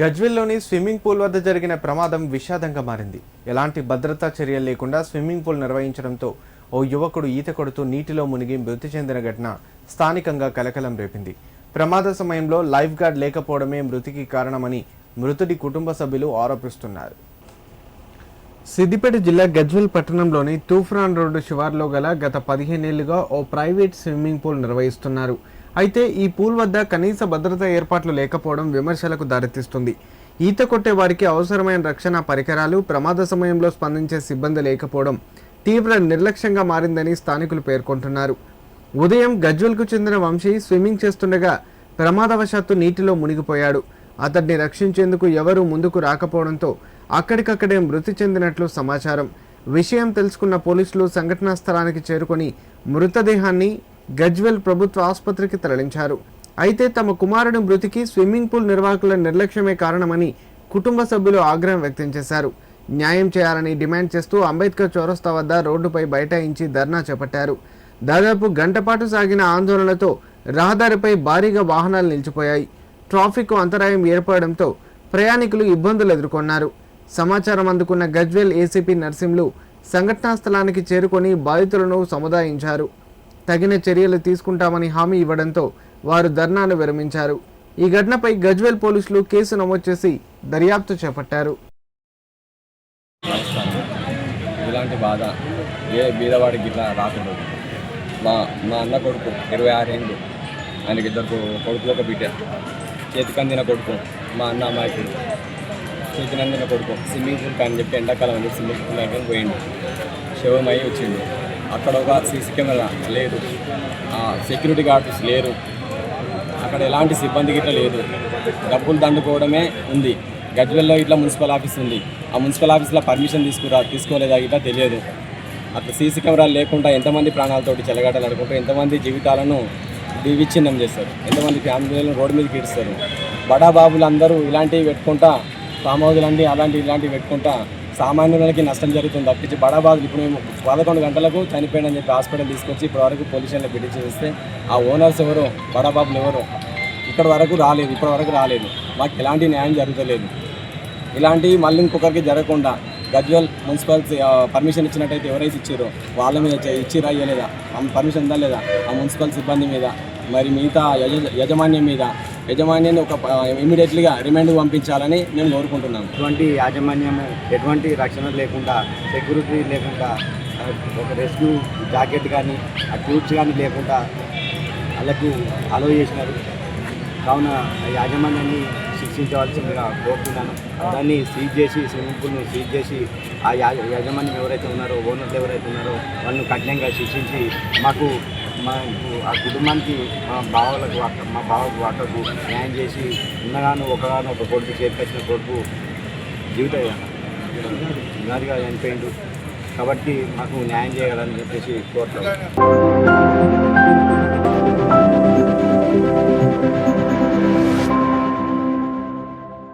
గజ్వేల్లోని swimming pool వద్ద జరిగిన ప్రమాదం విషాదంగా మారింది. ఎలాంటి భద్రతా చర్యలు లేకుండా స్విమ్మింగ్ పూల్ నిర్వహించడంతో ఓ యువకుడు ఈత కొడుతూ నీటిలో మునిగి మృతి చెందిన ఘటన స్థానికంగా కలకలం రేపింది. ప్రమాద సమయంలో లైఫ్ గార్డ్ లేకపోవడమే మృతికి కారణమని మృతుడి కుటుంబ సభ్యులు ఆరోపిస్తున్నారు. సిద్దిపేట జిల్లా గజ్వేల్ పట్టణంలోని తూఫాన్ రోడ్డు శివార్లో గల గత 15 ఏళ్లుగా ఓ ప్రైవేట్ స్విమ్మింగ్ పూల్ నిర్వహిస్తున్నారు. అయితే ఈ పూల్ వద్ద కనీస భద్రతా ఏర్పాట్లు లేకపోవడం విమర్శలకు దారితీస్తుంది. ఈత కొట్టే వారికి అవసరమైన రక్షణ పరికరాలు, ప్రమాద సమయంలో స్పందించే సిబ్బంది లేకపోవడం తీవ్ర నిర్లక్ష్యంగా మారిందని స్థానికులు పేర్కొంటున్నారు. ఉదయం గజ్వేల్కు చెందిన వంశీ స్విమ్మింగ్ చేస్తుండగా ప్రమాదవశాత్తు నీటిలో మునిగిపోయాడు. అతడిని రక్షించేందుకు ఎవరూ ముందుకు రాకపోవడంతో అక్కడికక్కడే మృతి చెందినట్లు సమాచారం. విషయం తెలుసుకున్న పోలీసులు సంఘటనా స్థలానికి చేరుకొని మృతదేహాన్ని గజ్వేల్ ప్రభుత్వ ఆసుపత్రికి తరలించారు. అయితే తమ కుమారుడి మృతికి స్విమ్మింగ్ పూల్ నిర్వాహకుల నిర్లక్ష్యమే కారణమని కుటుంబ సభ్యులు ఆగ్రహం వ్యక్తం చేశారు. న్యాయం చేయాలని డిమాండ్ చేస్తూ అంబేద్కర్ చౌరస్తా వద్ద రోడ్డుపై బైఠాయించి ధర్నా చేపట్టారు. దాదాపు గంట పాటు సాగిన ఆందోళనలతో రహదారిపై భారీగా వాహనాలు నిలిచిపోయాయి. ట్రాఫిక్ అంతరాయం ఏర్పడడంతో ప్రయాణికులు ఇబ్బందులు ఎదుర్కొన్నారు. సమాచారం అందుకున్న గజ్వేల్ ఏసీపీ నర్సింలు సంఘటనా స్థలానికి చేరుకొని బాధితులను సముదాయించారు. తగిన చర్యలు తీసుకుంటామని హామీ ఇవ్వడంతో వారు ధర్నాను విరమించారు. ఈ ఘటనపై గజ్వేల్ పోలీసులు కేసు నమోదు చేసి దర్యాప్తు చేపట్టారు. ఇలాంటి బాధ ఏ బీదవాడికి ఇట్లా రాకూడదు. మా అన్న కొడుకు 26 ఏళ్ళు, ఆయనకి 2 కొడుకులు, ఒక బిడ్డ. చేతికందిన కొడుకు మా అన్న అమ్మాయికుడు, చేతినందిన కొడుకు స్విమ్మింగ్ పూల్ అని చెప్పి ఎండాకాలం అని స్విమ్మింగ్ పూల్ దగ్గర పోయిండు. శవమై వచ్చిండు. అక్కడ ఒక సీసీ కెమెరా లేదు, సెక్యూరిటీ గార్డ్స్ లేరు, అక్కడ ఎలాంటి సిబ్బంది గిట్లా లేదు. డబ్బులు దండుకోవడమే ఉంది. గజ్వేల్లో ఇట్లా మున్సిపల్ ఆఫీస్ ఉంది. ఆ మున్సిపల్ ఆఫీస్లో పర్మిషన్ తీసుకోలేదా ఇట్లా తెలియదు. అట్లా సీసీ కెమెరాలు లేకుండా ఎంతమంది ప్రాణాలతోటి చెలగాటలు ఆడుకుంటూ ఎంతమంది జీవితాలను విచ్ఛిన్నం చేస్తారు, ఎంతమంది ఫ్యామిలీలను రోడ్డు మీదకి ఇస్తారు. బడాబాబులు అందరూ ఇలాంటివి పెట్టుకుంటా, ఫామ్ హౌజులు ఇలాంటివి పెట్టుకుంటా సామాన్యులకి నష్టం జరుగుతుంది తప్పించి బడాబాబులు ఇప్పుడు మేము 11 గంటలకు చనిపోయిందని చెప్పి హాస్పిటల్ తీసుకొచ్చి ఇప్పటివరకు పోలీస్ స్టేషన్లో పిటిషన్ చేస్తే ఆ ఓనర్స్ ఎవరో, బడాబాబులు ఎవరో ఇప్పటి వరకు రాలేదు. మాకు ఎలాంటి న్యాయం జరుగుతలేదు. ఇలాంటివి మళ్ళీ ఇంకొకరికి జరగకుండా గజ్వేల్ మున్సిపల్ పర్మిషన్ ఇచ్చినట్టయితే ఎవరైతే ఇచ్చారో వాళ్ళ మీద ఇచ్చిరా ఇవ్వలేదా, పర్మిషన్ ఉందా లేదా, ఆ మున్సిపల్ సిబ్బంది మీద, మరి మిగతా యజమాన్యాన్ని ఒక ఇమీడియట్లీగా రిమాండ్ పంపించాలని మేము కోరుకుంటున్నాం. ఎటువంటి యాజమాన్యం, ఎటువంటి రక్షణ లేకుండా, సెక్యూరిటీ లేకుండా, ఒక రెస్క్యూ జాకెట్ కానీ ఆ ట్యూబ్స్ కానీ లేకుండా వాళ్ళకు అలో చేసినారు. కావున యాజమాన్యాన్ని శిక్షించవలసిందిగా కోరుతున్నాను. దాన్ని సీజ్ చేసి, స్విమ్మింగ్ పూల్ను సీజ్ చేసి ఆ యాజమాన్యం ఎవరైతే ఉన్నారో, ఓనర్లు ఎవరైతే ఉన్నారో వాళ్ళను కఠినంగా శిక్షించి మాకు ఆ కుటుంబానికి, మా బావకు అక్కకు న్యాయం చేసి ఒక కొడుకు చేతికొచ్చిన కొడుకు జీవిత వినాదిగా చనిపోయిండు. కాబట్టి మాకు న్యాయం చేయాలని చెప్పేసి కోరుతాం.